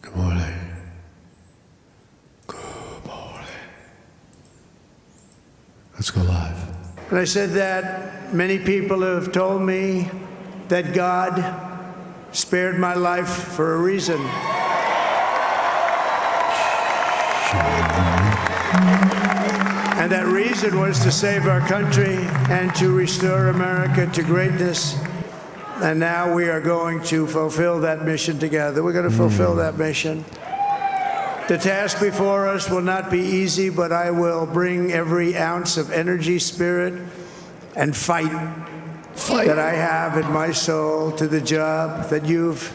Good morning. Good morning. Let's go live. And I said that many people have told me that God spared my life for a reason. And that reason was to save our country and to restore America to greatness. And now we are going to fulfill that mission together. We're going to fulfill that mission. The task before us will not be easy, but I will bring every ounce of energy, spirit, and fight that I have in my soul to the job that you've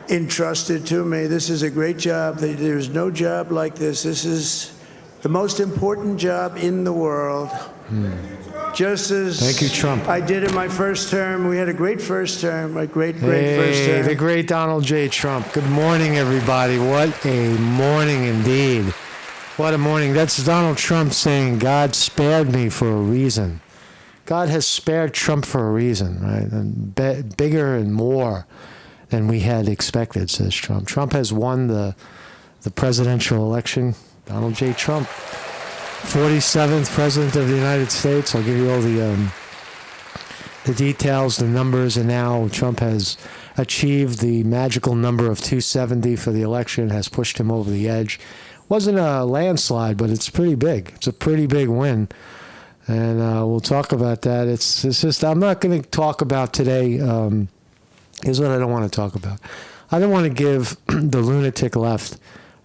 entrusted to me. This is a great job. There's no job like this. This is the most important job in the world. Just as Thank you, Trump. I did in my first term. We had a great first term, a great first term. The great Donald J. Trump. Good morning, everybody. What a morning indeed. What a morning. That's Donald Trump saying, God spared me for a reason. God has spared Trump for a reason, right? And bigger and more than we had expected, says Trump. Trump has won the presidential election. Donald J. Trump, 47th President of the United States. I'll give you all the details, the numbers, and now Trump has achieved the magical number of 270 for the election, has pushed him over the edge. Wasn't a landslide, but it's pretty big. It's a pretty big win, and we'll talk about that. It's just, I'm not going to talk about today. Here's what I don't want to talk about. I don't want to give the lunatic left.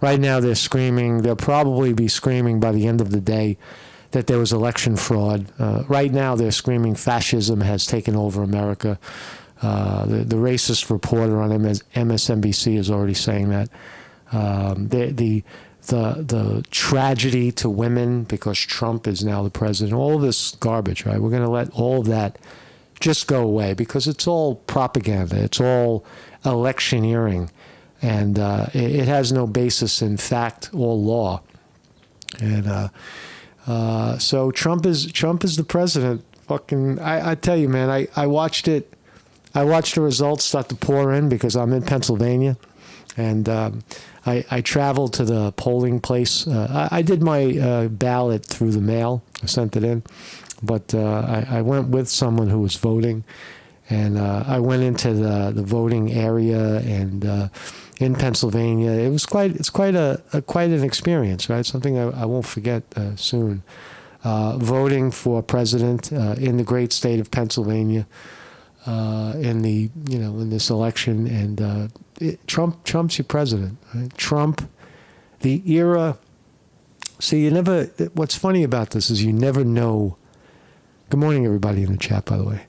Right now they're screaming. They'll probably be screaming by the end of the day that there was election fraud. Right now they're screaming fascism has taken over America. The racist reporter on MSNBC is already saying that. The tragedy to women because Trump is now the president. All of this garbage, right? We're going to let all of that just go away because it's all propaganda. It's all electioneering. And it has no basis in fact or law. And so Trump is the president. Fucking, I tell you, man, I watched it. I watched the results start to pour in because I'm in Pennsylvania. And I traveled to the polling place. I did my ballot through the mail. I sent it in. But I went with someone who was voting. And I went into the voting area and in Pennsylvania. It's quite an experience, right? Something I won't forget soon. Voting for president in the great state of Pennsylvania in this election, and Trump's your president, right? Trump, the era. See, what's funny about this is you never know. Good morning, everybody in the chat, by the way.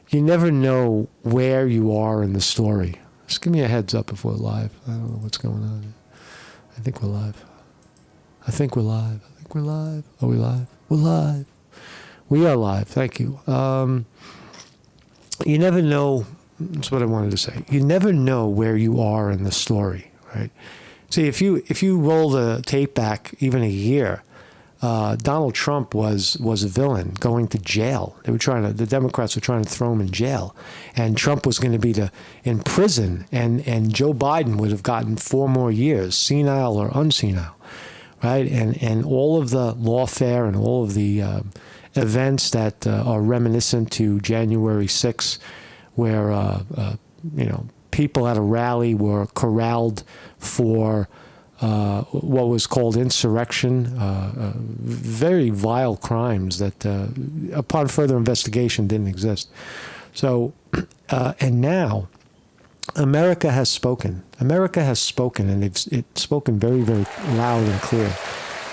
You never know where you are in the story. Just give me a heads up if we're live. I don't know what's going on. I think we're live. Are we live? We're live. We are live. Thank you. You never know. That's what I wanted to say. You never know where you are in the story, right? See, if you roll the tape back even a year, Donald Trump was a villain going to jail. The Democrats were trying to throw him in jail, and Trump was going to be in prison, and Joe Biden would have gotten 4 more years, senile or unsenile, right? And all of the lawfare and all of the events that are reminiscent to January 6th, where people at a rally were corralled for what was called insurrection, very vile crimes that, upon further investigation, didn't exist. So, and now, America has spoken. America has spoken, and it's spoken very, very loud and clear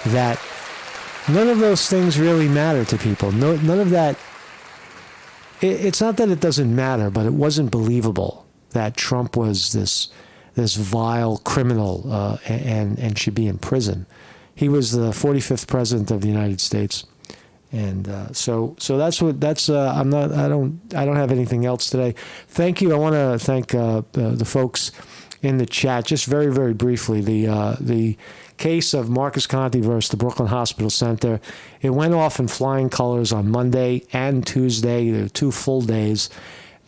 that none of those things really matter to people. None of that. It's not that it doesn't matter, but it wasn't believable that Trump was this this vile criminal and should be in prison. He was the 45th president of the United States. And so that's I don't have anything else today. Thank you. I want to thank the folks in the chat. Just very, very briefly, the case of Marcus Conte versus the Brooklyn Hospital Center, it went off in flying colors on Monday and Tuesday. There were 2 full days.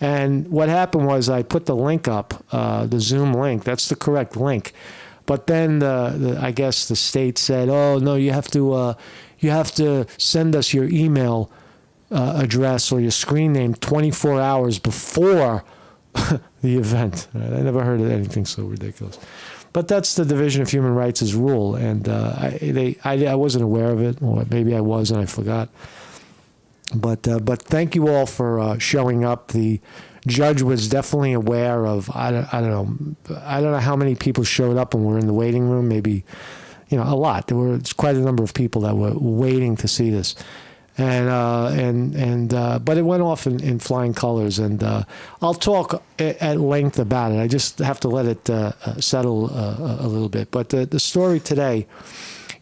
And what happened was I put the link up, the Zoom link. That's the correct link. But then I guess the state said, "Oh no, you have to send us your email address or your screen name 24 hours before the event." I never heard of anything so ridiculous. But that's the Division of Human Rights' rule, and I wasn't aware of it, or maybe I was and I forgot. But thank you all for showing up. The judge was definitely aware of, I don't know how many people showed up and were in the waiting room. Maybe, a lot. There was quite a number of people that were waiting to see this. But it went off in flying colors, and I'll talk at length about it. I just have to let it settle a little bit. But the story today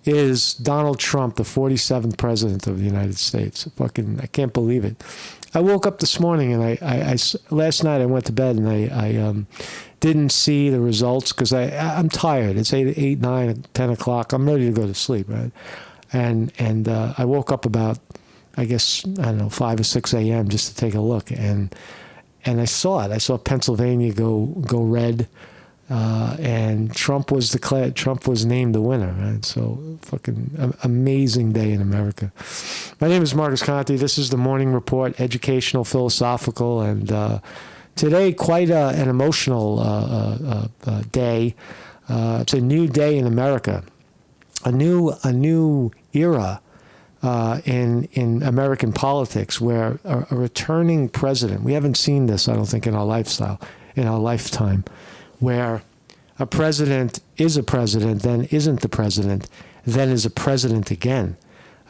is Donald Trump, the 47th president of the United States. I can't believe it. I woke up this morning, and last night I went to bed, and I didn't see the results because I'm tired. It's 8, 9, 10 o'clock. I'm ready to go to sleep, right? And I woke up about, I guess, 5 or 6 a.m. just to take a look, and I saw it. I saw Pennsylvania go red, and Trump was named the winner, right? So fucking amazing day in America. My name is Marcus Conte. This is the Morning Report, educational, philosophical, and today quite an emotional day. It's a new day in America, a new era in American politics, where a returning president, we haven't seen this, I don't think, in our lifetime, where a president is a president, then isn't the president, then is a president again.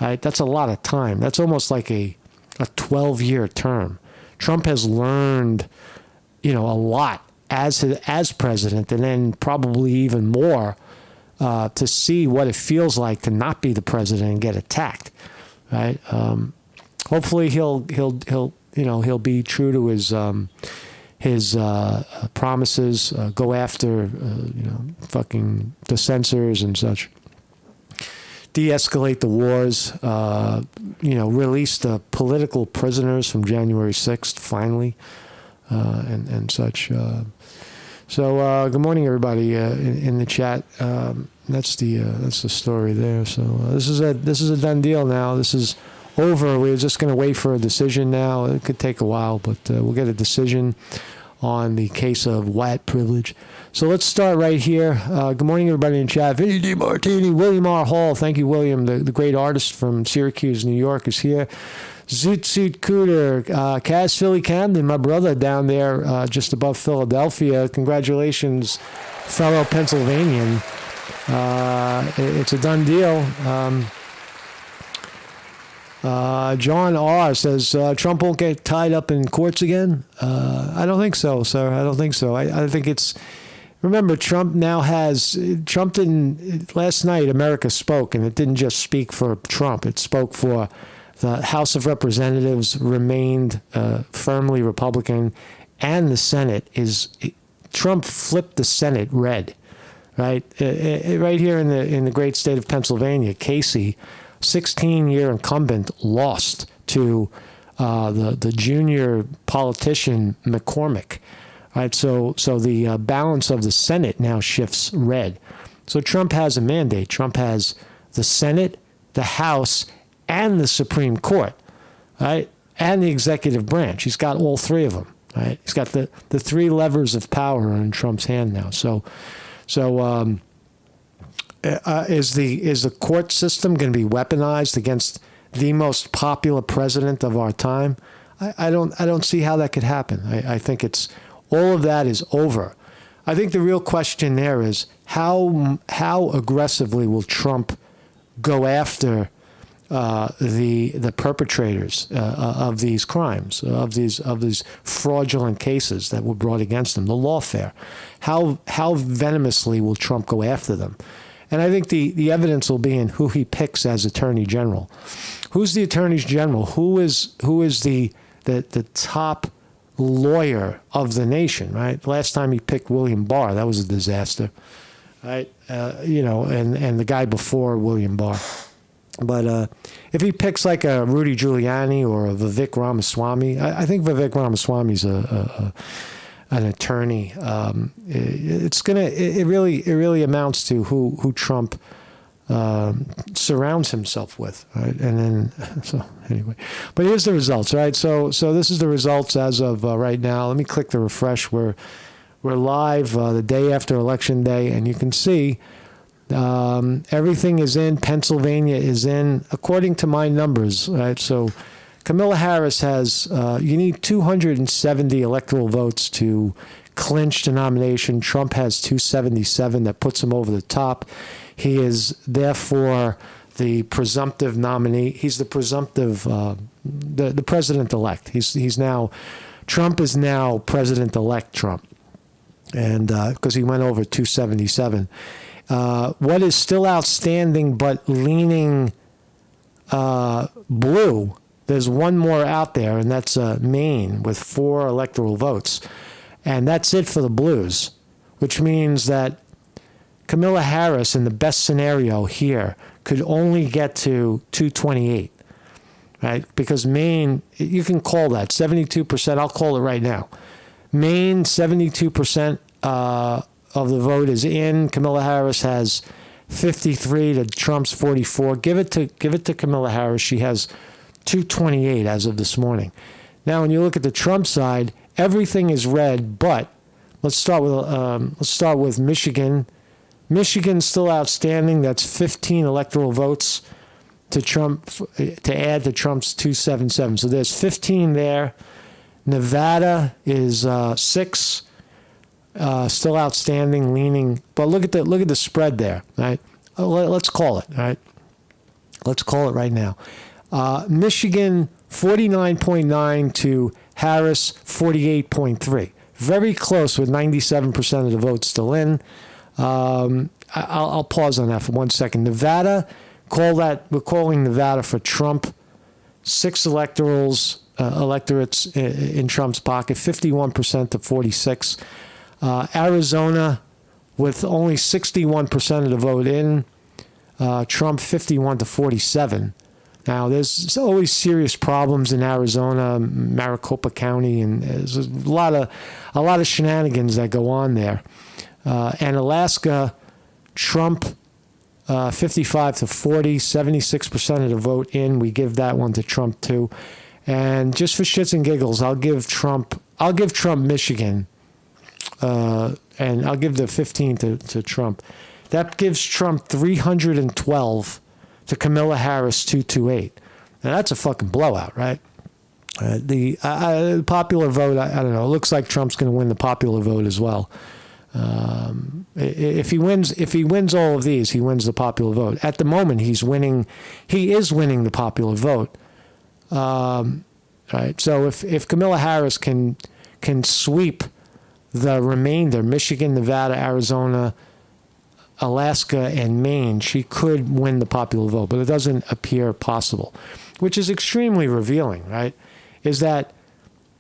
Right? That's a lot of time. That's almost like a 12-year term. Trump has learned, a lot as president, and then probably even more to see what it feels like to not be the president and get attacked. Right? Hopefully he'll be true to his promises, go after fucking the censors and such, de-escalate the wars, release the political prisoners from January 6th finally, and such. So good morning, everybody in the chat. That's the story there. So this is a done deal now. This is over. We're just going to wait for a decision now. It could take a while, but we'll get a decision on the case of white privilege. So let's start right here. Good morning, everybody in chat. Vinny D. Martini, William R. Hall. Thank you, William. The great artist from Syracuse, New York, is here. Zoot Suit Cooter, Kaz Philly Camden, my brother down there just above Philadelphia. Congratulations, fellow Pennsylvanian. It's a done deal. John R. says, Trump won't get tied up in courts again? I don't think so, sir. I don't think so. I think it's... Remember, Trump didn't... Last night, America spoke, and it didn't just speak for Trump. It spoke for the House of Representatives, remained firmly Republican, and the Senate is... Trump flipped the Senate red, right? Right here in the great state of Pennsylvania, Casey, 16-year incumbent, lost to the junior politician McCormick. Right, so the balance of the Senate now shifts red. So Trump has a mandate. Trump has the Senate, the House, and the Supreme Court, right, and the executive branch. He's got all three of them. Right, he's got the three levers of power in Trump's hand now. So is the court system going to be weaponized against the most popular president of our time? I don't see how that could happen. I think it's all of that is over. I think the real question there is how aggressively will Trump go after the perpetrators of these crimes, of these fraudulent cases that were brought against them, the lawfare. How venomously will Trump go after them? And I think the evidence will be in who he picks as Attorney General. Who's the Attorney General? Who is the top lawyer of the nation, right? Last time he picked William Barr, that was a disaster, right? And the guy before William Barr. But if he picks like a Rudy Giuliani or a Vivek Ramaswamy, I think Vivek Ramaswamy's an attorney. It really amounts to who Trump surrounds himself with, right? And then, so anyway, but here's the results, right? So this is the results as of right now. Let me click the refresh. We're live the day after Election Day, and you can see everything is in. Pennsylvania is in, according to my numbers, right? So Kamala Harris has, you need 270 electoral votes to clinch the nomination. Trump has 277. That puts him over the top. He is therefore the presumptive nominee. He's the presumptive, the president-elect. Trump is now President-elect Trump. And because he went over 277. What is still outstanding but leaning blue, there's one more out there, and that's Maine with 4 electoral votes. And that's it for the blues, which means that Kamala Harris, in the best scenario here, could only get to 228, right? Because Maine, you can call that 72%. I'll call it right now. Maine, 72% of the vote is in. Kamala Harris has 53 to Trump's 44. Give it to Kamala Harris. She has 228 as of this morning. Now, when you look at the Trump side, everything is red. But let's start with Michigan. Michigan's still outstanding. That's 15 electoral votes to Trump to add to Trump's 277. So there's 15 there. Nevada is 6. Still outstanding, leaning. But look at the spread there, right? Let's call it, right? Let's call it right now. Michigan 49.9 to Harris 48.3. Very close with 97% of the votes still in. I'll pause on that for 1 second. Nevada, we're calling Nevada for Trump. 6 electorates in Trump's pocket, 51% to 46. Arizona, with only 61% of the vote in, Trump 51 to 47. Now, there's always serious problems in Arizona, Maricopa County, and there's a lot of shenanigans that go on there. And Alaska, Trump 55 to 40, 76% of the vote in. We give that one to Trump too. And just for shits and giggles, I'll give Trump Michigan. And I'll give the 15 to Trump. That gives Trump 312 to Kamala Harris 228. Now that's a fucking blowout, right? The popular vote, I don't know. It looks like Trump's going to win the popular vote as well. If he wins all of these, he wins the popular vote. At the moment, he is winning the popular vote. Right. So if Kamala Harris can sweep the remainder, Michigan, Nevada, Arizona, Alaska, and Maine, she could win the popular vote, but it doesn't appear possible, which is extremely revealing, right? Is that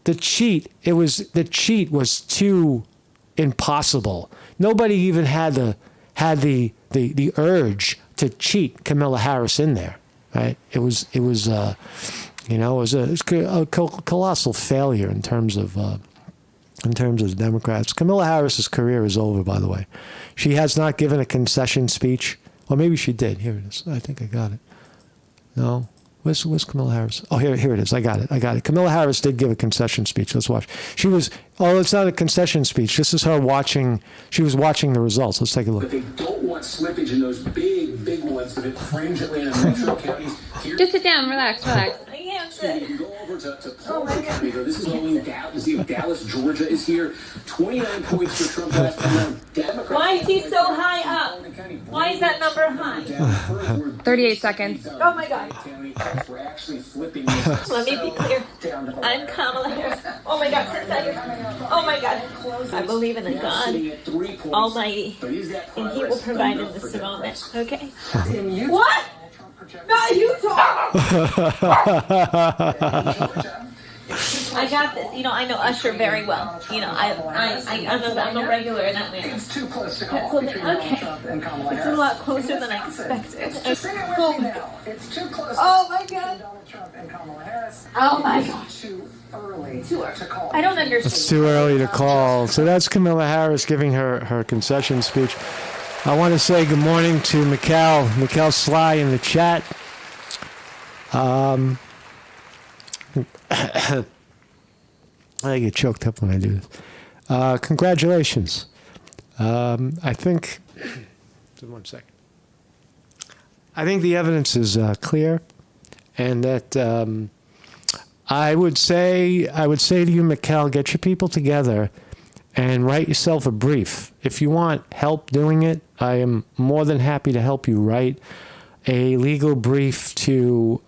the cheat was too impossible. Nobody even had the urge to cheat Kamala Harris in there, right? It was a colossal failure in terms of the Democrats. Kamala Harris's career is over, by the way. She has not given a concession speech. Or maybe she did. Here it is. I think I got it. No. Where's Kamala Harris? Oh, here it is. I got it. Kamala Harris did give a concession speech. Let's watch. It's not a concession speech. This is her watching. She was watching the results. Let's take a look. But they don't want slippage in those big ones that fringe Atlanta metro counties. Just sit down, relax. I am. That's it. You can go over to Oh my Palmer County. This is only Dallas, Georgia is here. 29 points for Trump last time. Democrats. Why is he so high up? Why is that number high? 38 seconds. Oh my God. We're actually flipping. Let me be clear. I'm Kamala Harris. Oh my God, 10 seconds. Oh my God. I believe in a God Almighty, and He will provide in this moment. Okay? What? No, you talk. I got this. You know, I know Usher very well. You know, I'm a regular in Atlanta. It's too close to call. Okay. It's a lot closer than I expected. Say it with me now. It's too close. Oh my God. Donald Trump and Kamala Harris. Oh my God. Too early to call. I don't understand. It's too early to call. So that's Kamala Harris giving her concession speech. I want to say good morning to Mikhail Sly in the chat. I get choked up when I do this. Congratulations. I think, just 1 second. I think the evidence is clear, and that I would say to you, Mikhail, get your people together and write yourself a brief. If you want help doing it, I am more than happy to help you write a legal brief to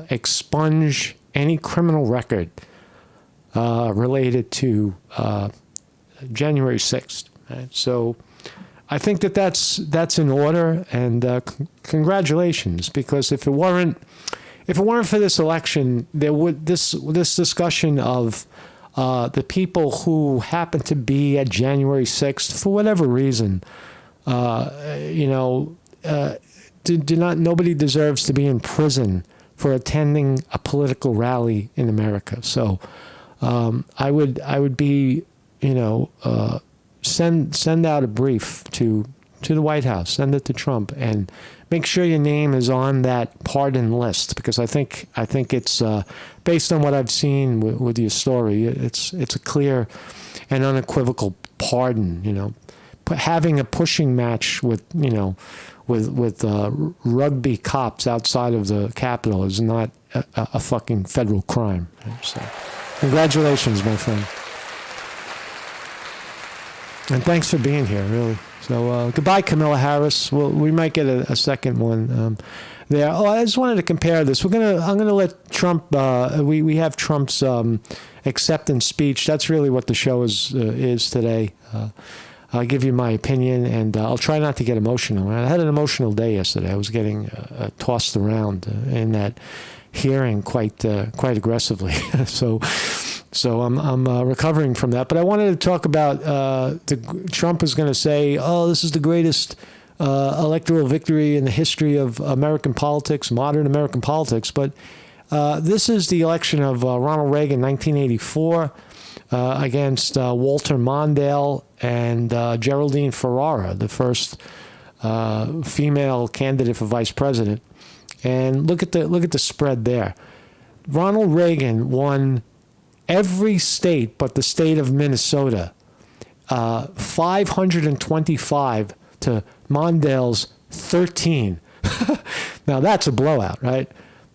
expunge any criminal record related to January 6th. Right? So I think that's in order, and congratulations, because if it weren't for this election, there would this discussion of the people who happen to be at January 6th for whatever reason, nobody deserves to be in prison for attending a political rally in America. So I would be, send out a brief to the White House, send it to Trump, and make sure your name is on that pardon list, because I think it's based on what I've seen with your story, it's a clear and unequivocal pardon. Having a pushing match with rugby cops outside of the Capitol is not a fucking federal crime. So, congratulations, my friend. And thanks for being here, really. So, goodbye, Kamala Harris. We might get a second one there. Oh, I just wanted to compare this. I'm gonna let Trump. We have Trump's acceptance speech. That's really what the show is today. I'll give you my opinion, and I'll try not to get emotional. I had an emotional day yesterday. I was getting tossed around in that hearing quite aggressively. So I'm recovering from that. But I wanted to talk about Trump is going to say, "Oh, this is the greatest electoral victory in the history of American politics, modern American politics." But this is the election of Ronald Reagan, 1984. Against Walter Mondale and Geraldine Ferrara, the first female candidate for vice president. And look at the spread there. Ronald Reagan won every state but the state of Minnesota, 525 to Mondale's 13. Now that's a blowout, right?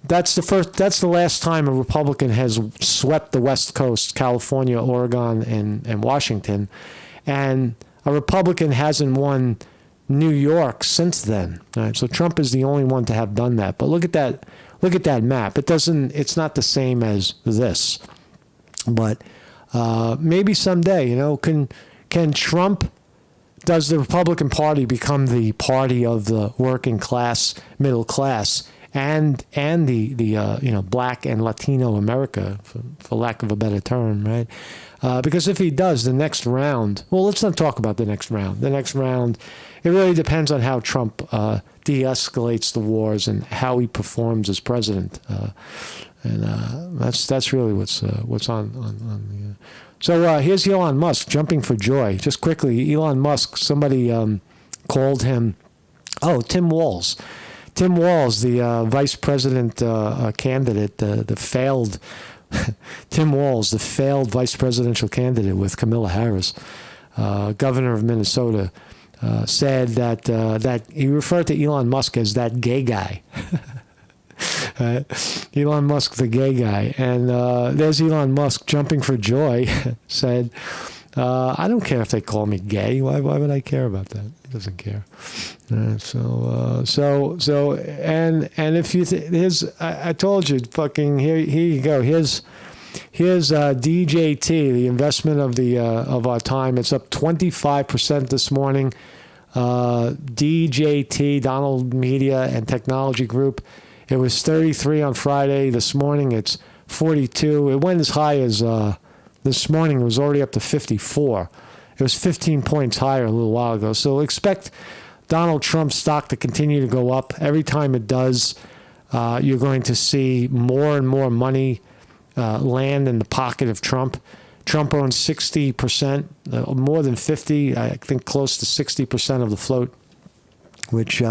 That's the last time a Republican has swept the West Coast, California, Oregon, and Washington. And a Republican hasn't won New York since then. Right? So Trump is the only one to have done that. But look at that map. It's not the same as this. But maybe someday, can Trump, does the Republican Party become the party of the working class, middle class, and the Black and Latino America, for lack of a better term, right? Because if he does, the next round, well, let's not talk about the next round. The next round, it really depends on how Trump de-escalates the wars and how he performs as president, and that's really what's on the. So here's Elon Musk jumping for joy. Just quickly, Elon Musk. Somebody called him. Oh, Tim Walz. Tim Walz, the vice president candidate, the failed Tim Walz, the failed vice presidential candidate with Kamala Harris, governor of Minnesota, said that he referred to Elon Musk as that gay guy. Elon Musk, the gay guy. And there's Elon Musk jumping for joy, said, I don't care if they call me gay. Why would I care about that? He doesn't care. And if you I told you, fucking here you go. Here's DJT, the investment of our time. It's up 25% this morning. DJT, Donald Media and Technology Group. It was 33 on Friday. This morning it's 42. It went as high as this morning. It was already up to 54. It was 15 points higher a little while ago. So expect Donald Trump's stock to continue to go up. Every time it does, you're going to see more and more money land in the pocket of Trump. Trump owns 60%, more than 50, I think close to 60% of the float, which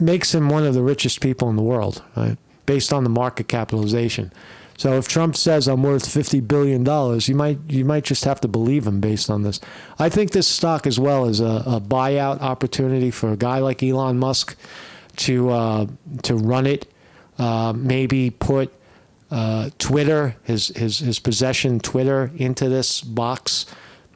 makes him one of the richest people in the world, right? Based on the market capitalization. So if Trump says I'm worth $50 billion, you might just have to believe him based on this. I think this stock as well is a buyout opportunity for a guy like Elon Musk to run it. Maybe put Twitter, his possession Twitter, into this box,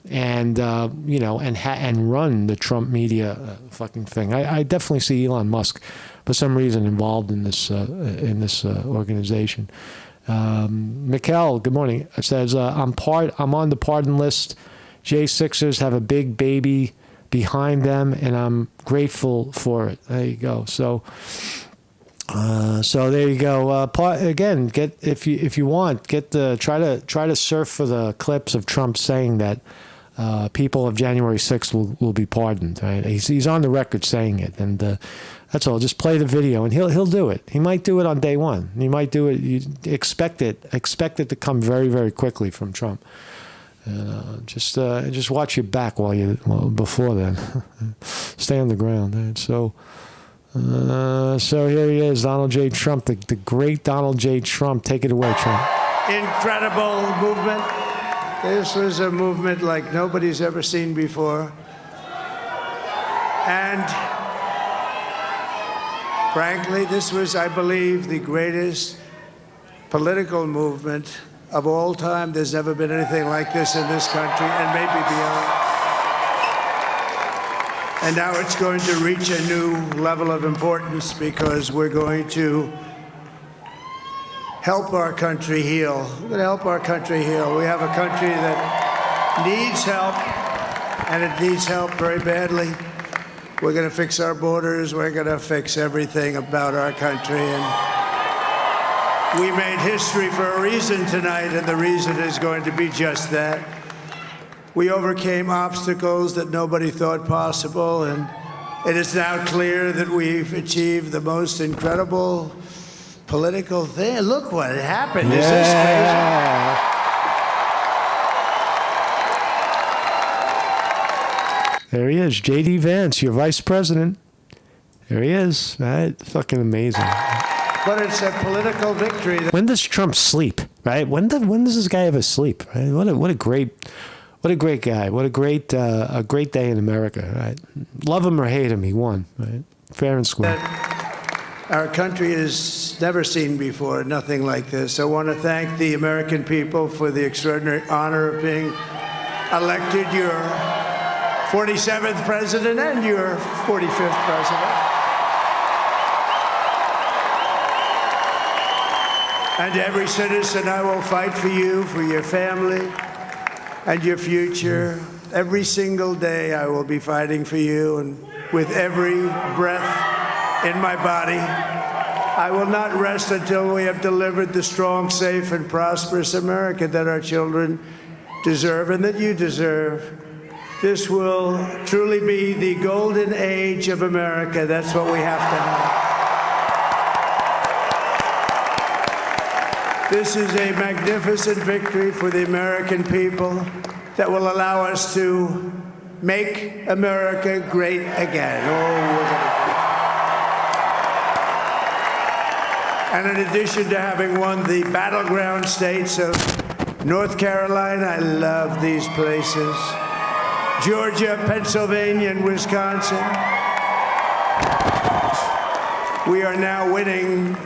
and and run the Trump media fucking thing. I definitely see Elon Musk for some reason involved in this organization. Mikkel, good morning. It says I'm on the pardon list. J6ers have a big baby behind them, and I'm grateful for it. There you go. So there you go. Again, get if you want, get try to surf for the clips of Trump saying that people of January 6th will be pardoned. Right? He's on the record saying it, and that's all. Just play the video, and he'll do it. He might do it on day one. He might do it. You expect it to come very, very quickly from Trump. Just watch your back before then. Stay on the ground. Right? So here he is, Donald J. Trump, the great Donald J. Trump. Take it away, Trump. Incredible movement. This was a movement like nobody's ever seen before. And frankly, this was, I believe, the greatest political movement of all time. There's never been anything like this in this country, and maybe beyond. And now it's going to reach a new level of importance because we're going to help our country heal. We're going to help our country heal. We have a country that needs help, and it needs help very badly. We're going to fix our borders. We're going to fix everything about our country. And we made history for a reason tonight, and the reason is going to be just that. We overcame obstacles that nobody thought possible, and it is now clear that we've achieved the most incredible political thing. Look what happened. Yeah. Is this crazy? There he is, J.D. Vance, your vice president. There he is. Right? Fucking amazing. But it's a political victory. When does Trump sleep? Right? When does this guy ever sleep? Right? What a great guy. What a great day in America. Right? Love him or hate him, he won. Right? Fair and square. Our country has never seen before nothing like this. I want to thank the American people for the extraordinary honor of being elected your 47th president and your 45th president. And to every citizen, I will fight for you, for your family, and your future. Every single day, I will be fighting for you, and with every breath in my body, I will not rest until we have delivered the strong, safe, and prosperous America that our children deserve and that you deserve. This will truly be the golden age of America. That's what we have to have. This is a magnificent victory for the American people that will allow us to make America great again. And in addition to having won the battleground states of North Carolina, I love these places, Georgia, Pennsylvania, and Wisconsin, We are now winning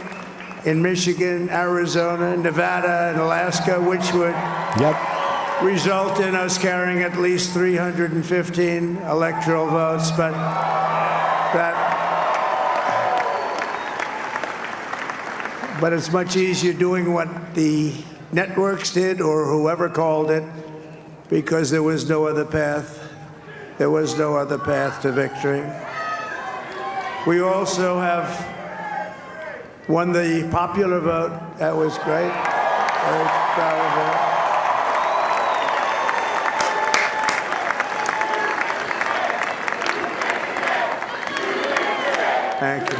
in Michigan, Arizona, Nevada, and Alaska, which would result in us carrying at least 315 electoral votes. But it's much easier doing what the networks did or whoever called it, because there was no other path. There was no other path to victory. We also have won the popular vote. That was great. Very proud of that. Thank you.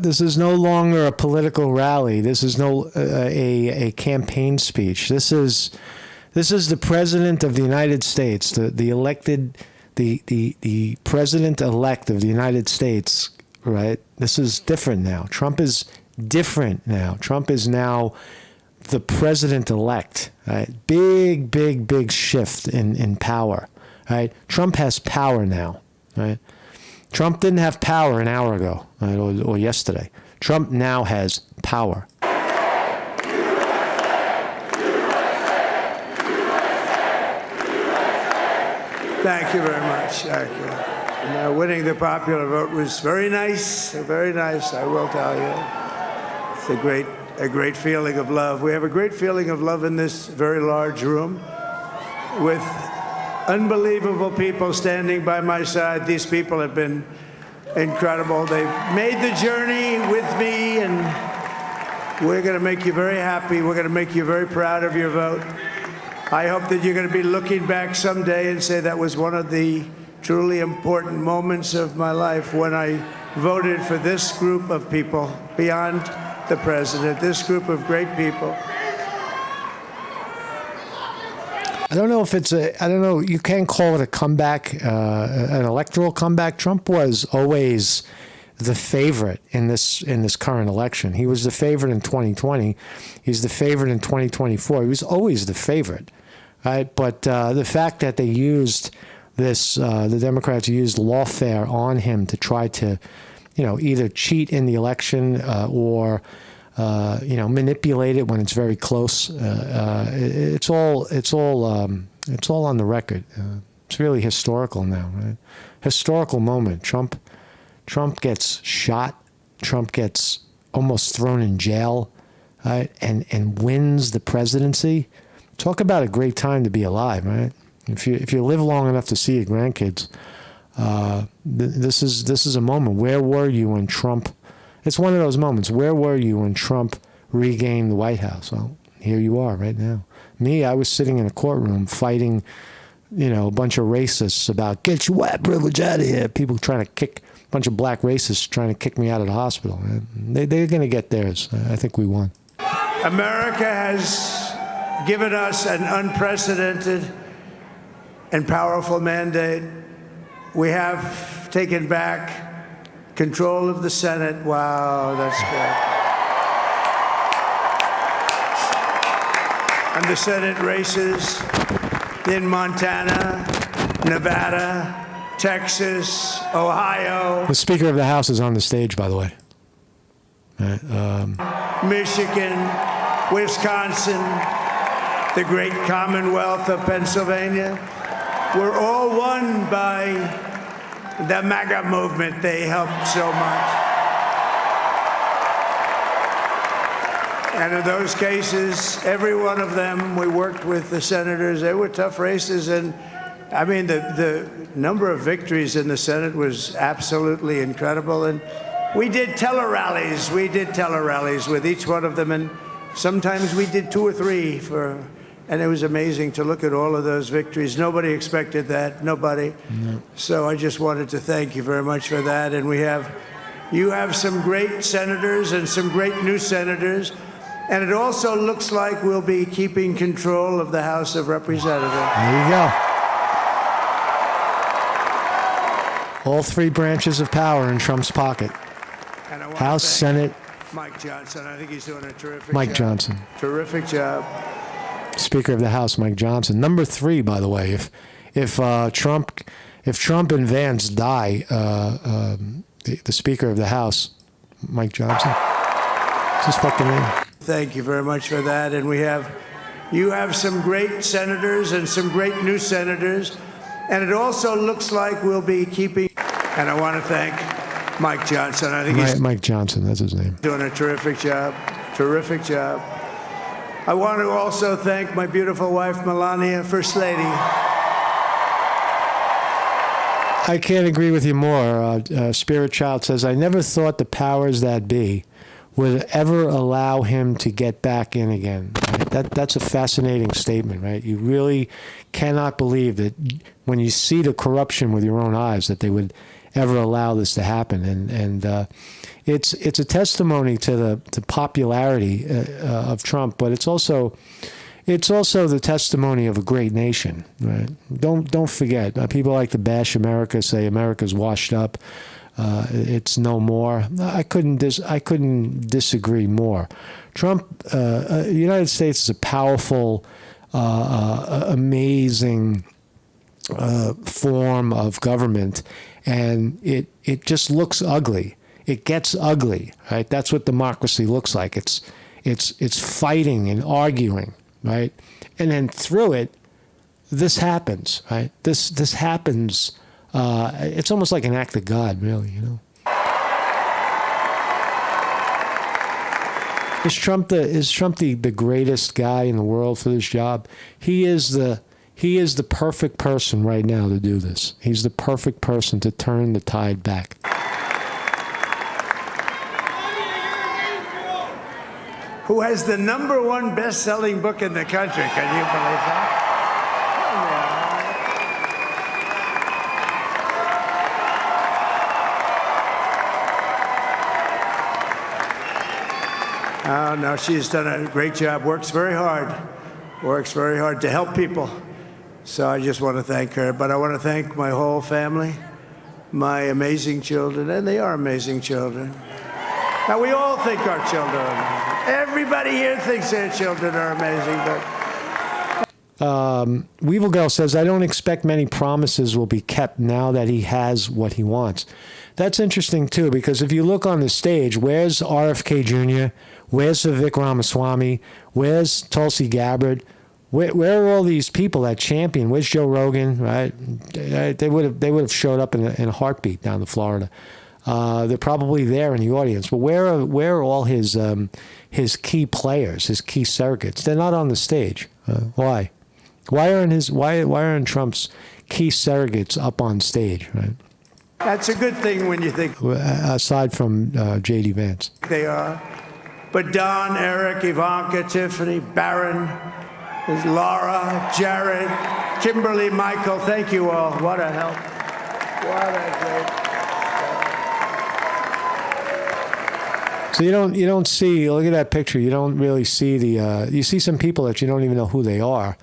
This is no longer a political rally. This is a campaign speech. This is the president of the United States, the president-elect of the United States, right? This is different now. Trump is different now. Trump is now the president-elect, right? Big shift in power, right? Trump has power now, right? Trump didn't have power an hour ago, right, or yesterday. Trump now has power. Thank you very much. Thank you. And, winning the popular vote was very nice, I will tell you. It's a great feeling of love. We have a great feeling of love in this very large room with unbelievable people standing by my side. These people have been incredible. They've made the journey with me, and we're going to make you very happy. We're going to make you very proud of your vote. I hope that you're going to be looking back someday and say that was one of the truly important moments of my life when I voted for this group of people beyond the president, this group of great people. I don't know if you can't call it a comeback, an electoral comeback. Trump was always the favorite in this current election. He was the favorite in 2020. He's the favorite in 2024. He was always the favorite, right? But the fact that they used this, the Democrats used lawfare on him to try to, either cheat in the election or manipulate it when it's very close. It's all on the record. It's really historical now, right? Historical moment. Trump gets shot. Trump gets almost thrown in jail, right? And wins the presidency. Talk about a great time to be alive, right? If you live long enough to see your grandkids, this is a moment. Where were you when Trump? It's one of those moments. Where were you when Trump regained the White House? Well, here you are right now. Me, I was sitting in a courtroom fighting, a bunch of racists about get your white privilege out of here. People trying to kick, a bunch of black racists trying to kick me out of the hospital. They're going to get theirs. I think we won. America has given us an unprecedented and powerful mandate. We have taken back control of the Senate. Wow, that's good. And the Senate races in Montana, Nevada, Texas, Ohio. The Speaker of the House is on the stage, by the way. Michigan, Wisconsin, the great Commonwealth of Pennsylvania. We're all won by the MAGA movement. They helped so much. And in those cases, every one of them, we worked with the senators. They were tough races. And I mean, the number of victories in the Senate was absolutely incredible. And we did tele-rallies. We did tele-rallies with each one of them. And sometimes we did 2 or 3 and it was amazing to look at all of those victories. Nobody expected that, nobody. No. So I just wanted to thank you very much for that. And you have some great senators and some great new senators. And it also looks like we'll be keeping control of the House of Representatives. There you go. All 3 branches of power in Trump's pocket. House, Senate. Mike Johnson, I think he's doing a terrific job. Mike Johnson. Terrific job. Speaker of the House, Mike Johnson. Number 3, by the way, if Trump and Vance die, the Speaker of the House, Mike Johnson. It's his fucking name. Thank you very much for that. And you have some great senators and some great new senators. And it also looks like we'll be keeping, and I want to thank Mike Johnson. I think he's Mike Johnson, that's his name. doing a terrific job. Terrific job. I want to also thank my beautiful wife, Melania, First Lady. I can't agree with you more. Spirit Child says, I never thought the powers that be would ever allow him to get back in again. Right? That's a fascinating statement, right? You really cannot believe that when you see the corruption with your own eyes that they would ever allow this to happen. And it's a testimony to the popularity of Trump, but it's also the testimony of a great nation, right? Don't forget. People like to bash America, say America's washed up. It's no more. I couldn't disagree more. Trump, the United States is a powerful, amazing form of government, and it just looks ugly. It gets ugly, right? That's what democracy looks like. It's fighting and arguing, right? And then through it, this happens, right? This happens. It's almost like an act of God, really, you know. Is Trump the greatest guy in the world for this job? He is the perfect person right now to do this. He's the perfect person to turn the tide back. Who has the #1 best-selling book in the country. Can you believe that? Oh, no, she's done a great job. Works very hard to help people. So I just want to thank her. But I want to thank my whole family, my amazing children, and they are amazing children. Now, we all think our children are amazing. Everybody here thinks their children are amazing. But Weevil Girl says, I don't expect many promises will be kept now that he has what he wants. That's interesting, too, because if you look on the stage, where's RFK Jr., where's Vivek Ramaswamy, where's Tulsi Gabbard, where are all these people that champion? Where's Joe Rogan, right? They would have showed up in a heartbeat down to Florida. They're probably there in the audience, but where are all his key players, his key surrogates? They're not on the stage. Why? Why aren't Trump's key surrogates up on stage? Right. that's a good thing when you think Aside from J.D. Vance, they are. But Don, Eric, Ivanka, Tiffany, Barron, there's Laura, Jared, Kimberly, Michael, thank you all. What a help. What a great. so you don't see. Look at that picture. You don't really see you see some people that you don't even know who they are.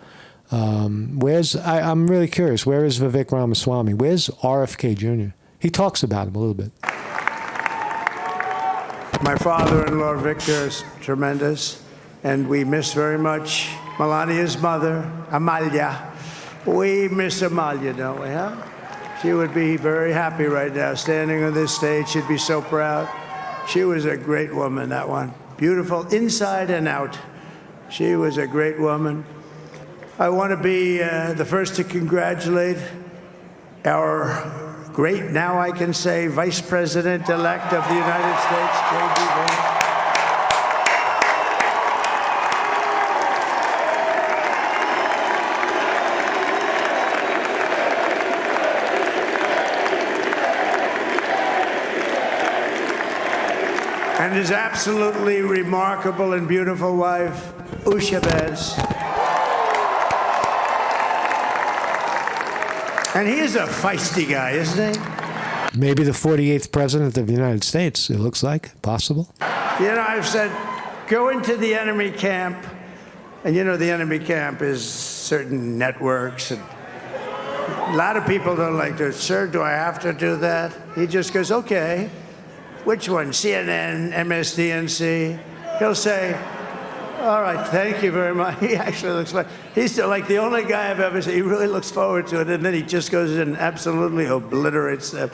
I'm really curious. Where is Vivek Ramaswamy? Where's RFK Jr.? He talks about him a little bit. My father-in-law, Victor, is tremendous, and we miss very much Melania's mother, Amalia. We miss Amalia, don't we, huh? She would be very happy right now, standing on this stage. She'd be so proud. She was a great woman, that one. Beautiful inside and out. She was a great woman. I want to be the first to congratulate our great, now I can say, Vice President-elect of the United States, J.D. Vance. And his absolutely remarkable and beautiful wife, Usha Bez. And he is a feisty guy, isn't he? Maybe the 48th president of the United States, it looks like. Possible. You know, I've said, go into the enemy camp. And you know, the enemy camp is certain networks. And a lot of people don't like to, sir, do I have to do that? He just goes, okay. Which one? CNN, MSDNC? He'll say, all right, thank you very much. He actually looks like, he's like the only guy I've ever seen. He really looks forward to it, and then he just goes in and absolutely obliterates them.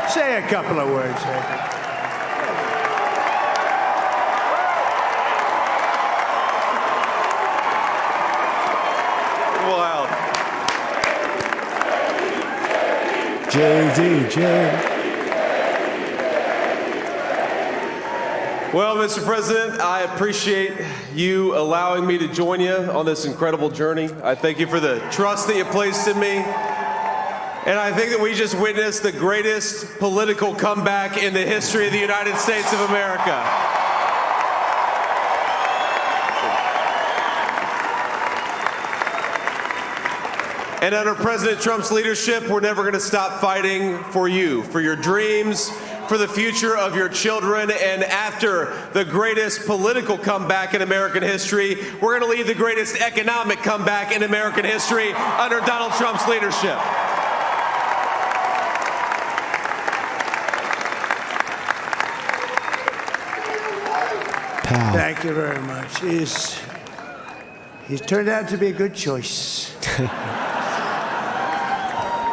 Say a couple of words. Wow. JDJ. Well, Mr. President, I appreciate you allowing me to join you on this incredible journey. I thank you for the trust that you placed in me. And I think that we just witnessed the greatest political comeback in the history of the United States of America. And under President Trump's leadership, we're never going to stop fighting for you, for your dreams, for the future of your children. And after the greatest political comeback in American history, we're going to lead the greatest economic comeback in American history under Donald Trump's leadership. Pow. Thank you very much. He's turned out to be a good choice.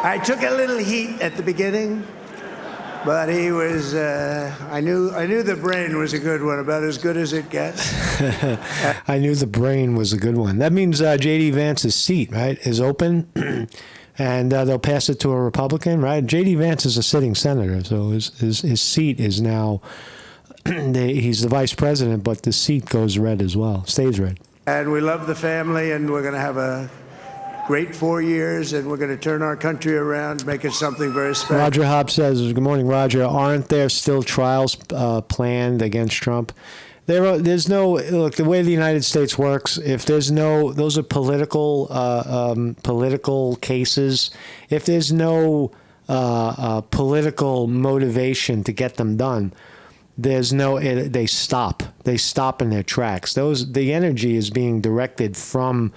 I took a little heat at the beginning, but he was. I knew the brain was a good one, about as good as it gets. I knew the brain was a good one. That means J.D. Vance's seat, right, is open, and they'll pass it to a Republican, right? J.D. Vance is a sitting senator, so his seat is now. He's the vice president, but the seat goes red as well, stays red. And we love the family, and we're going to have a great 4 years, and we're going to turn our country around, make it something very special. Roger Hobbs says, good morning, Roger. Aren't there still trials planned against Trump? There's no, look, the way the United States works, if there's no, those are political cases. If there's no political motivation to get them done, there's no, they stop in their tracks. The energy is being directed from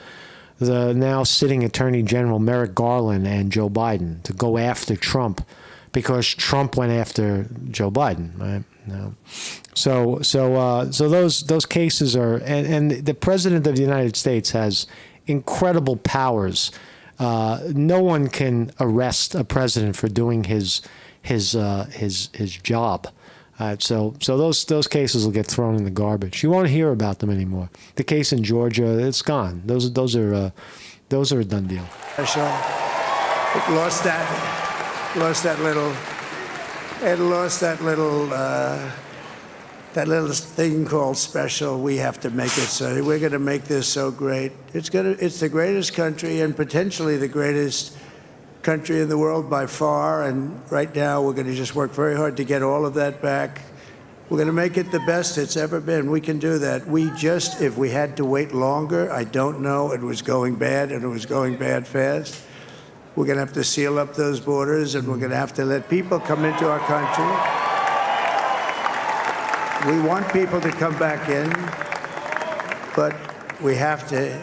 the now sitting Attorney General Merrick Garland and Joe Biden to go after Trump because Trump went after Joe Biden, right? No. So those cases are, and the President of the United States has incredible powers. No one can arrest a president for doing his job. So those cases will get thrown in the garbage. You won't hear about them anymore. The case in Georgia, it's gone. Those are a done deal. It lost that little thing called special. We have to make it so. We're going to make this so great. It's the greatest country and potentially the greatest country in the world by far, and right now we're going to just work very hard to get all of that back. We're going to make it the best it's ever been. We can do that. If we had to wait longer, I don't know. It was going bad, and it was going bad fast. We're going to have to seal up those borders, and we're going to have to let people come into our country. We want people to come back in, but we have to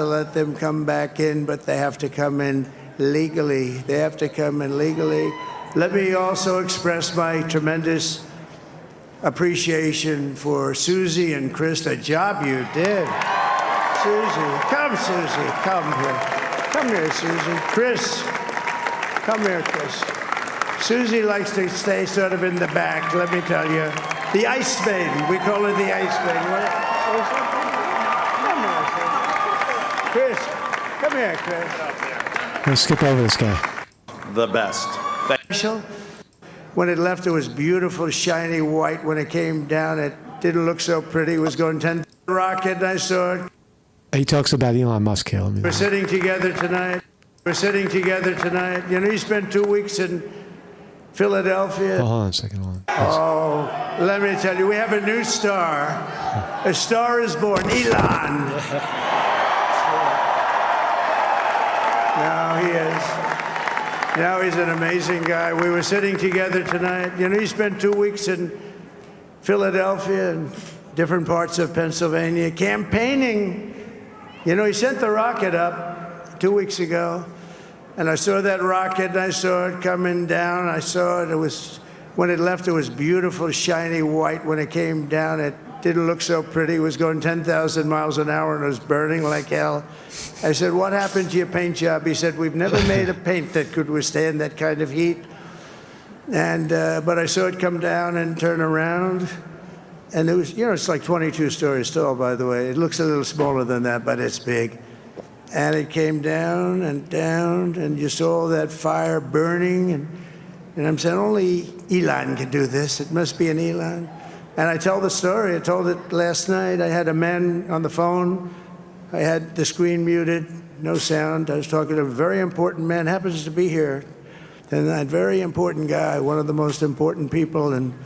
let them come back in, but they have to come in legally. They have to come in legally. Let me also express my tremendous appreciation for Susie and Chris, the job you did. Susie, come here. Come here, Susie. Chris, come here, Chris. Susie likes to stay sort of in the back, let me tell you. The Ice Maiden, we call her the Ice Maiden. Come here, Chris. Come here, Chris. Let's skip over this guy. The best. When it left, it was beautiful, shiny white. When it came down, it didn't look so pretty. It was going 10 rocket, and I saw it. He talks about Elon Musk here. We're sitting together tonight. You know, you spent 2 weeks in Philadelphia. Oh, hold on a second. Hold on. Oh, let me tell you, we have a new star. A star is born, Elon. Now he is. Now he's an amazing guy. We were sitting together tonight. You know, he spent 2 weeks in Philadelphia and different parts of Pennsylvania campaigning. You know, he sent the rocket up 2 weeks ago, and I saw that rocket, and I saw it coming down. I saw it. When it left, it was beautiful, shiny white. When it came down, it didn't look so pretty. It was going 10,000 miles an hour, and it was burning like hell. I said, what happened to your paint job? He said, we've never made a paint that could withstand that kind of heat. And but I saw it come down and turn around, and it was, it's like 22 stories tall, by the way. It looks a little smaller than that, but it's big. And it came down, and you saw that fire burning, and I'm saying only Elon can do this. It must be an Elon. And I tell the story. I told it last night. I had a man on the phone. I had the screen muted, no sound. I was talking to a very important man, happens to be here. And that very important guy, one of the most important people in,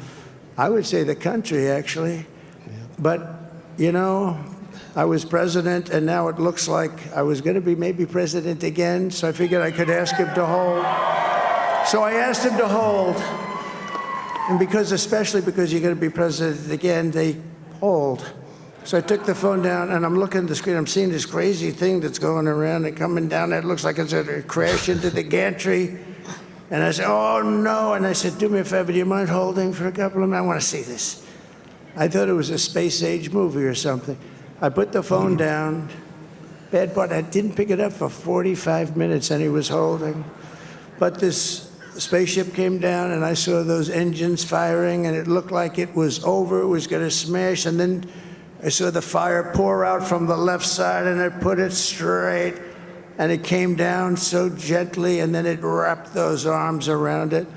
I would say, the country, actually. Yeah. But, I was president, and now it looks like I was going to be maybe president again, so I figured I could ask him to hold. So I asked him to hold. And especially because you're going to be president again, they hold. So I took the phone down, and I'm looking at the screen. I'm seeing this crazy thing that's going around and coming down. It looks like it's going to crash into the gantry. And I said, oh, no. And I said, do me a favor, do you mind holding for a couple of minutes? I want to see this. I thought it was a space-age movie or something. I put the phone down. Bad part, I didn't pick it up for 45 minutes, and he was holding. But this spaceship came down, and I saw those engines firing, and it looked like it was over. It was going to smash. And then I saw the fire pour out from the left side, and I put it straight. And it came down so gently, and then it wrapped those arms around it,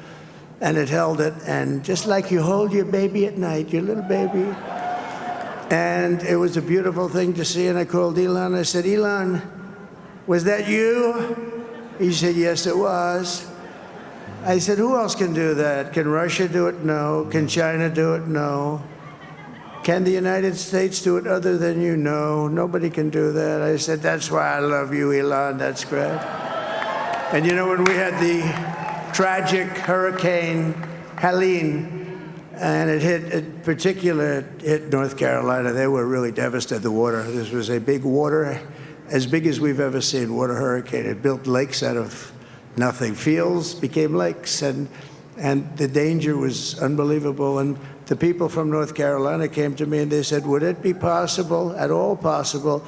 and it held it. And just like you hold your baby at night, your little baby. And it was a beautiful thing to see. And I called Elon. I said, Elon, was that you? He said, yes, it was. I said, who else can do that? Can Russia do it? No. Can China do it? No. Can the United States do it other than you? No. Nobody can do that. I said, that's why I love you, Elon. That's great. And when we had the tragic Hurricane Helene, and it hit North Carolina, they were really devastated, the water. This was a big water, as big as we've ever seen, water hurricane. It built lakes out of nothing. Fields became lakes, and the danger was unbelievable. And the people from North Carolina came to me and they said, would it be possible, at all possible,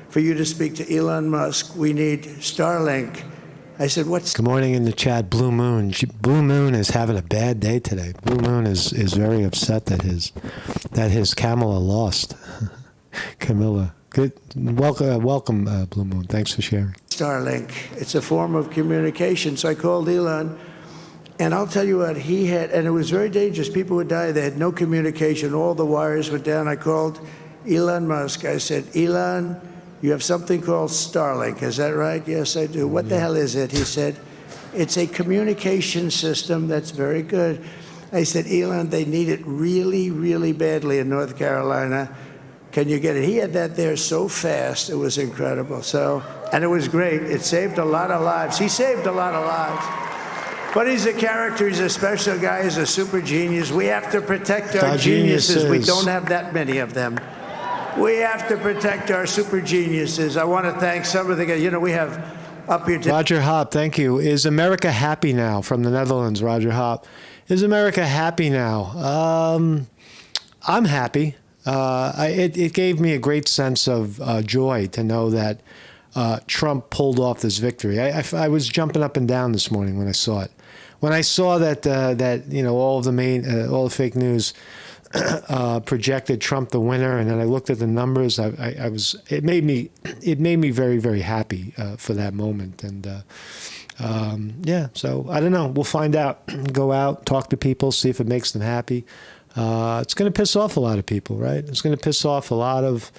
for you to speak to Elon Musk? We need Starlink. I said, what's... Good morning in the chat, Blue Moon. Blue Moon is having a bad day today. Blue Moon is very upset that his Camilla lost. Camilla. Good. Welcome, Blue Moon. Thanks for sharing. Starlink. It's a form of communication. So I called Elon, and I'll tell you what, he had, and it was very dangerous. People would die. They had no communication. All the wires were down. I called Elon Musk. I said, Elon, you have something called Starlink. Is that right? Yes, I do. What the hell is it? He said, it's a communication system that's very good. I said, Elon, they need it really, really badly in North Carolina. Can you get it? He had that there so fast. It was incredible. And it was great. It saved a lot of lives. He saved a lot of lives. But he's a character. He's a special guy. He's a super genius. We have to protect our geniuses. We don't have that many of them. We have to protect our super geniuses. I want to thank some of the guys. We have up here... Roger Hop, thank you. Is America happy now? From the Netherlands, Roger Hop. Is America happy now? I'm happy. It gave me a great sense of joy to know that Trump pulled off this victory. I was jumping up and down this morning when I saw it. When I saw that all the fake news projected Trump the winner, and then I looked at the numbers, it made me very, very happy for that moment. And so I don't know. We'll find out. Go out, talk to people, see if it makes them happy. It's going to piss off a lot of people, right? It's going to piss off a lot of,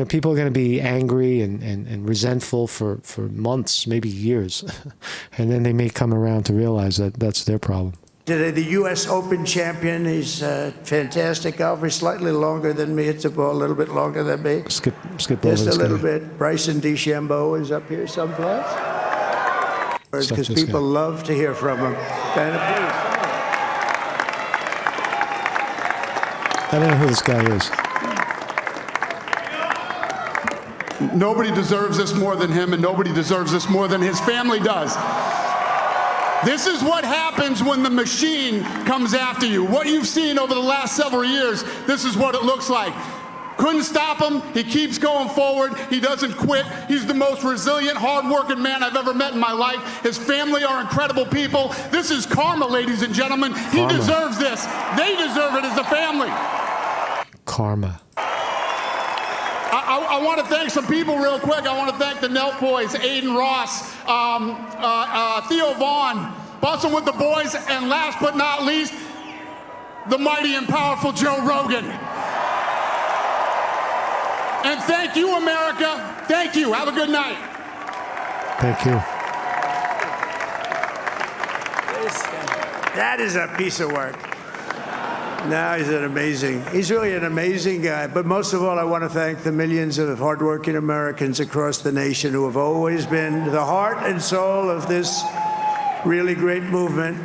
people are going to be angry and resentful for months, maybe years. And then they may come around to realize that that's their problem. Today, the U.S. Open champion. He's a fantastic golfer. Slightly longer than me. It's a little bit longer than me. Skip over just this a little guy. bit. Bryson DeChambeau is up here someplace. Because people love to hear from him. I don't know who this guy is. Nobody deserves this more than him, and nobody deserves this more than his family does. This is what happens when the machine comes after you. What you've seen over the last several years, this is what it looks like. Couldn't stop him. He keeps going forward. He doesn't quit. He's the most resilient, hardworking man I've ever met in my life. His family are incredible people. This is karma, ladies and gentlemen. He deserves this. They deserve it as a family. Karma. I want to thank some people real quick. I want to thank the Nelk Boys, Aiden Ross, Theo Vaughn, Bussin' with the Boys, and last but not least, the mighty and powerful Joe Rogan. And thank you, America. Thank you. Have a good night. Thank you. That is a piece of work. No, he's really an amazing guy. But most of all, I want to thank the millions of hardworking Americans across the nation who have always been the heart and soul of this really great movement.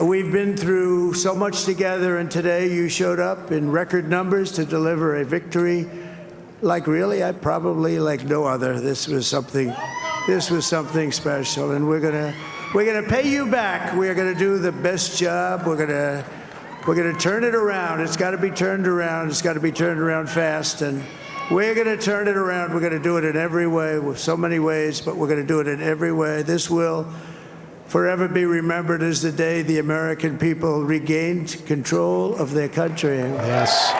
We've been through so much together, and today you showed up in record numbers to deliver a victory like like no other. This was something special, and we're gonna pay you back. We're gonna do the best job. We're gonna turn it around. It's got to be turned around. It's got to be turned around fast, and we're gonna turn it around. We're gonna do it in every way, with so many ways, but we're gonna do it in every way. This will forever be remembered as the day the American people regained control of their country. Yes.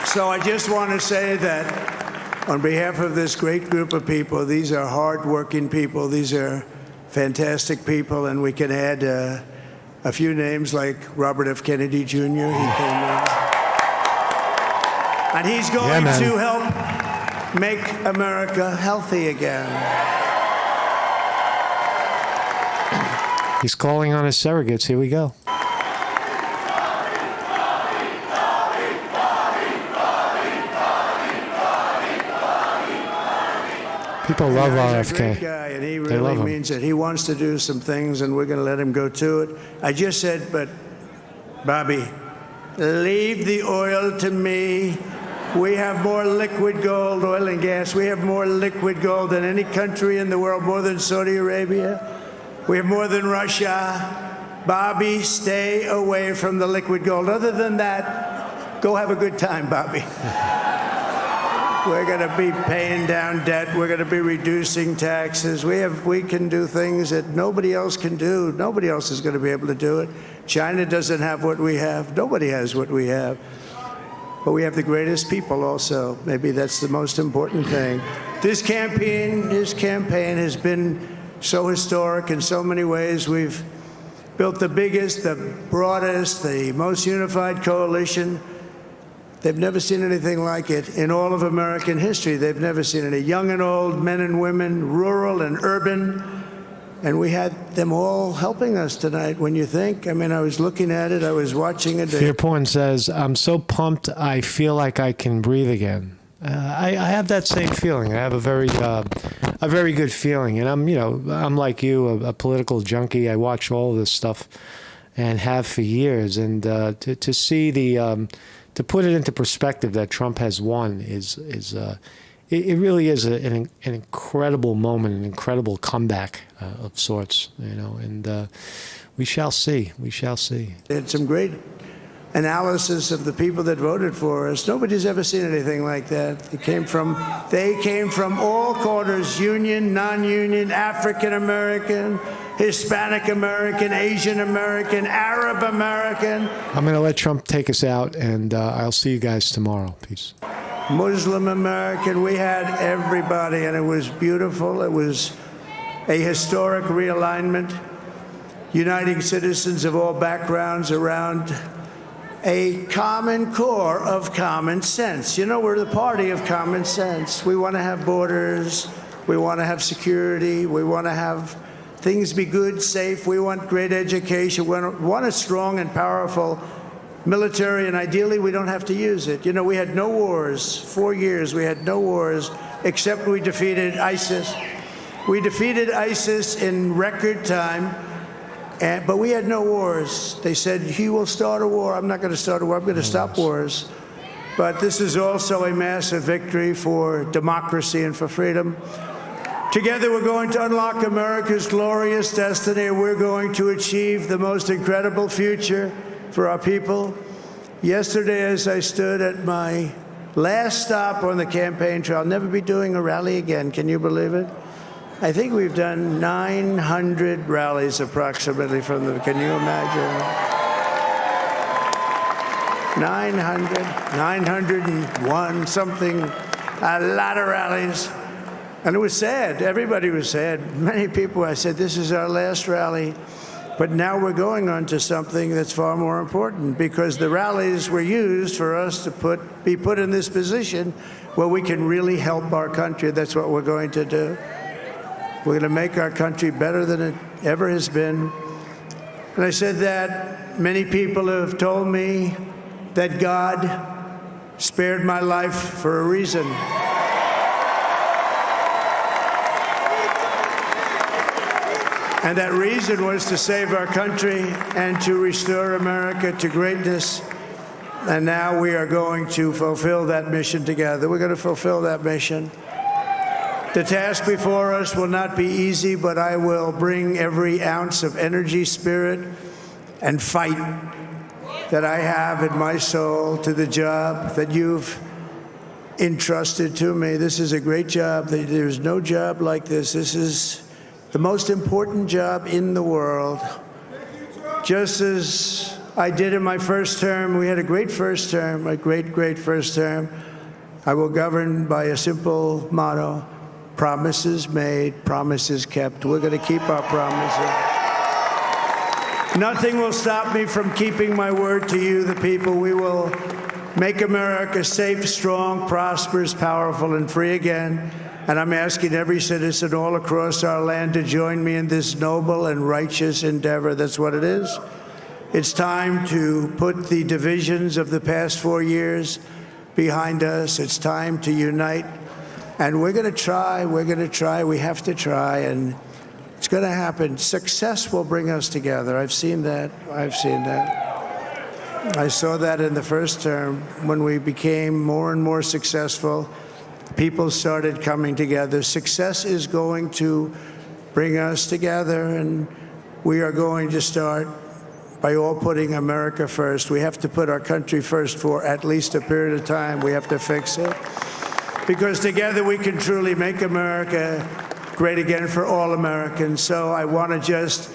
So I just want to say that on behalf of this great group of people, these are hard-working people. These are fantastic people, and we can add a few names like Robert F. Kennedy Jr. He came in. And he's going to help make America healthy again. He's calling on his surrogates. Here we go. People love RFK. He's a great guy, and he really means it. He wants to do some things, and we're going to let him go to it. I just said, but Bobby, leave the oil to me. We have more liquid gold, oil and gas. We have more liquid gold than any country in the world, more than Saudi Arabia. We have more than Russia. Bobby, stay away from the liquid gold. Other than that, go have a good time, Bobby. We're going to be paying down debt. We're going to be reducing taxes. We can do things that nobody else can do. Nobody else is going to be able to do it. China doesn't have what we have. Nobody has what we have. But we have the greatest people also. Maybe that's the most important thing. This campaign has been so historic in so many ways. We've built the biggest, the broadest, the most unified coalition. They've never seen anything like it in all of American history. They've never seen it. Young and old, men and women, rural and urban. And we had them all helping us tonight. When you think, I mean, I was looking at it, I was watching it. Fear Porn says, I'm so pumped, I feel like I can breathe again. I have that same feeling. I have a very good feeling. And I'm like you, a political junkie. I watch all this stuff and have for years. And to see to put it into perspective that Trump has won it really is an incredible moment, an incredible comeback of sorts, and we shall see. We shall see. They had some great analysis of the people that voted for us. Nobody's ever seen anything like that. They came from all corners, union, non-union, African American, Hispanic American, Asian American, Arab American. I'm going to let Trump take us out, and I'll see you guys tomorrow. Peace. Muslim American, we had everybody, and it was beautiful. It was a historic realignment, uniting citizens of all backgrounds around a common core of common sense. We're the party of common sense. We want to have borders. We want to have security. We want to have things be good, safe. We want great education. We want a strong and powerful military, and ideally we don't have to use it. We had no wars. 4 years we had no wars, except we defeated ISIS. We defeated ISIS in record time, but we had no wars. They said, he will start a war. I'm not going to start a war. I'm going to stop wars. But this is also a massive victory for democracy and for freedom. Together, we're going to unlock America's glorious destiny, and we're going to achieve the most incredible future for our people Yesterday, as I stood at my last stop on the campaign trail, I'll never be doing a rally again. Can you believe it? I think we've done 900 rallies approximately from the, can you imagine? 901, something, a lot of rallies. And it was sad. Everybody was sad. Many people, I said, this is our last rally. But now we're going on to something that's far more important, because the rallies were used for us to be put in this position where we can really help our country. That's what we're going to do. We're going to make our country better than it ever has been. And I said that many people have told me that God spared my life for a reason. And that reason was to save our country and to restore America to greatness. And now we are going to fulfill that mission together. We're going to fulfill that mission. The task before us will not be easy, but I will bring every ounce of energy, spirit, and fight that I have in my soul to the job that you've entrusted to me. This is a great job. There's no job like this. This is the most important job in the world. Just as I did in my first term, we had a great first term, a great first term. I will govern by a simple motto: promises made, promises kept. We're going to keep our promises. Nothing will stop me from keeping my word to you, the people. We will make America safe, strong, prosperous, powerful, and free again. And I'm asking every citizen all across our land to join me in this noble and righteous endeavor. That's what it is. It's time to put the divisions of the past 4 years behind us. It's time to unite. And we're going to try. We're going to try. We have to try. And it's going to happen. Success will bring us together. I've seen that. I've seen that. I saw that in the first term when we became more and more successful. People started coming together. Success is going to bring us together, and we are going to start by all putting America first. We have to put our country first for at least a period of time. We have to fix it, because together we can truly make America great again for all Americans. So I want to just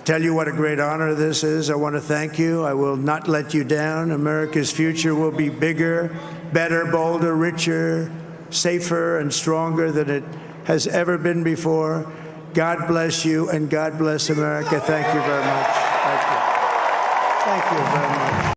tell you what a great honor this is. I want to thank you. I will not let you down. America's future will be bigger, better, bolder, richer, safer, and stronger than it has ever been before. God bless you, and God bless America. Thank you very much. Thank you. Thank you very much.